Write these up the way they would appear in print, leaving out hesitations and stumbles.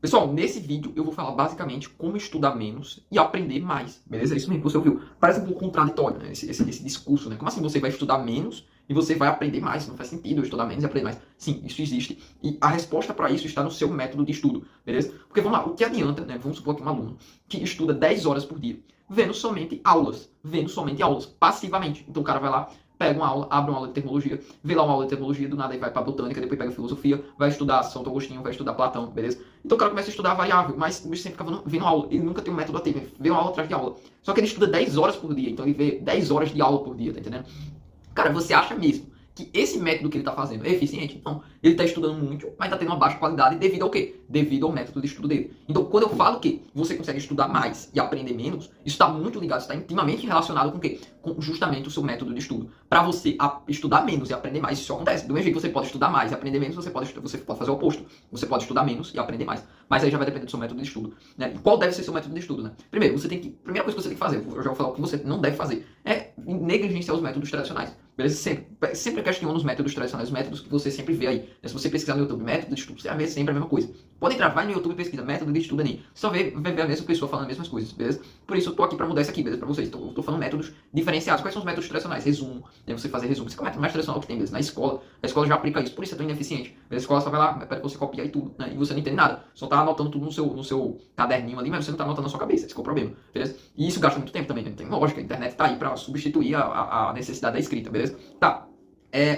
Pessoal, nesse vídeo eu vou falar basicamente como estudar menos e aprender mais, beleza? É isso mesmo que você ouviu. Parece um pouco contraditório, né? Esse discurso, né? Como assim você vai estudar menos e você vai aprender mais? Não faz sentido eu estudar menos e aprender mais. Sim, isso existe. E a resposta para isso está no seu método de estudo, beleza? Porque vamos lá, o que adianta, né? Vamos supor que um aluno que estuda 10 horas por dia, vendo somente aulas, passivamente. Então o cara vai lá, pega uma aula, abre uma aula de tecnologia, vê lá uma aula de tecnologia, do nada aí vai pra botânica, depois pega filosofia, vai estudar Santo Agostinho, vai estudar Platão, beleza? Então o cara começa a estudar a variável, mas o bicho sempre ficava vendo aula, ele nunca tem um método ativo, vê uma aula atrás de aula. Só que ele estuda 10 horas por dia, então ele vê 10 horas de aula por dia, tá entendendo? Cara, você acha mesmo que esse método que ele está fazendo é eficiente? Então, ele está estudando muito, mas está tendo uma baixa qualidade devido ao quê? Devido ao método de estudo dele. Então, quando eu falo que você consegue estudar mais e aprender menos, isso está muito ligado, está intimamente relacionado com o quê? Com justamente o seu método de estudo. Para você estudar menos e aprender mais, isso acontece. Do mesmo jeito que você pode estudar mais e aprender menos, você pode fazer o oposto. Você pode estudar menos e aprender mais. Mas aí já vai depender do seu método de estudo. Né? E qual deve ser seu método de estudo? Né? Primeiro, primeira coisa que você tem que fazer, eu já vou falar o que você não deve fazer, é negligenciar os métodos tradicionais. Beleza? Sempre questiona os métodos tradicionais, os métodos que você sempre vê aí. Se você pesquisar no YouTube método de estudo, você vai ver sempre a mesma coisa. Pode entrar, vai no YouTube e pesquisa método de estudo ali. Você só vai ver a mesma pessoa falando as mesmas coisas, beleza? Por isso eu tô aqui pra mudar isso aqui, beleza? Pra vocês. Então, eu tô falando métodos diferenciados. Quais são os métodos tradicionais? Resumo, né? Você fazer resumo. Esse é o método mais tradicional que tem, beleza? Na escola, a escola já aplica isso. Por isso é tão ineficiente. A escola só vai lá, pede pra você copiar e tudo, né? E você não entende nada. Só tá anotando tudo no seu caderninho ali, mas você não tá anotando na sua cabeça. Esse é o problema, beleza? E isso gasta muito tempo também, né? Não tem lógica. A internet tá aí pra substituir a necessidade da escrita, beleza? Tá.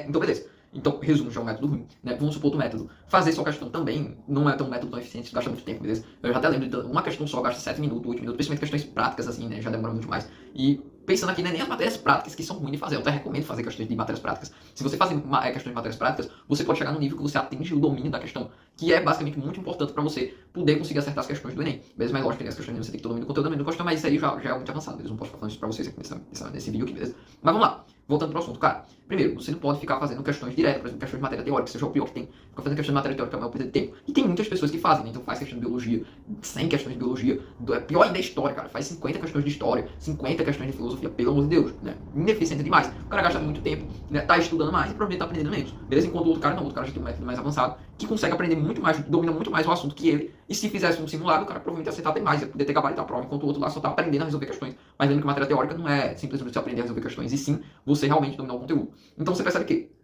Então, beleza. Então, resumo, já é um método ruim. Né? Vamos supor outro método. Fazer só questão também não é tão método tão eficiente, gasta muito tempo, beleza? Eu já até lembro de uma questão só gasta 7 minutos, 8 minutos, principalmente questões práticas, assim, né? Já demora muito mais. E pensando aqui, né, nem as matérias práticas que são ruins de fazer. Eu até recomendo fazer questões de matérias práticas. Se você fazer questões de matérias práticas, você pode chegar no nível que você atinge o domínio da questão, que é basicamente muito importante para você poder conseguir acertar as questões do Enem. Beleza? Mas lógico que as questões você tem que ter o domínio do conteúdo, domínio do questão, mas isso aí já é muito avançado, beleza? Não posso ficar falando isso pra vocês aqui nesse vídeo aqui, beleza? Mas vamos lá. Voltando pro assunto, cara. Primeiro, você não pode ficar fazendo questões diretas, por exemplo, questões de matéria teórica, seja o pior que tem. Ficar fazendo questões de matéria teórica é o maior perda de tempo. E tem muitas pessoas que fazem, né? Então faz questão de biologia, 100 questões de biologia, pior ainda é história, cara. Faz 50 questões de história, 50 questões de filosofia, pelo amor de Deus, né? Ineficiente demais. O cara gasta muito tempo, né? Tá estudando mais e provavelmente tá aprendendo menos. Beleza? Enquanto o outro cara não, o outro cara já tem um método mais avançado, que consegue aprender muito mais, domina muito mais o assunto que ele. E se fizesse um simulado, o cara provavelmente ia acertar até mais, ia poder ter gabarito a prova, enquanto o outro lá só tá aprendendo a resolver questões. Mas lembra que matéria teórica não é simplesmente você aprender a resolver questões, e sim você realmente dominar o conteúdo. Então você percebe que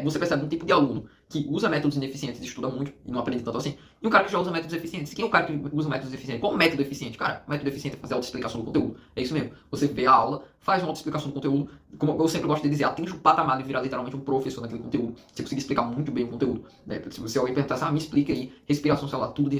você percebe um tipo de aluno que usa métodos ineficientes e estuda muito e não aprende tanto assim, e um cara que já usa métodos eficientes. Quem é o cara que usa métodos eficientes? Qual o método eficiente? Cara, o método eficiente é fazer autoexplicação do conteúdo. É isso mesmo. Você vê a aula, faz uma autoexplicação do conteúdo, como eu sempre gosto de dizer, atinge o patamar de virar literalmente um professor naquele conteúdo. Você conseguir explicar muito bem o conteúdo. Né? Se alguém perguntar assim, me explica aí, respiração celular, tudo de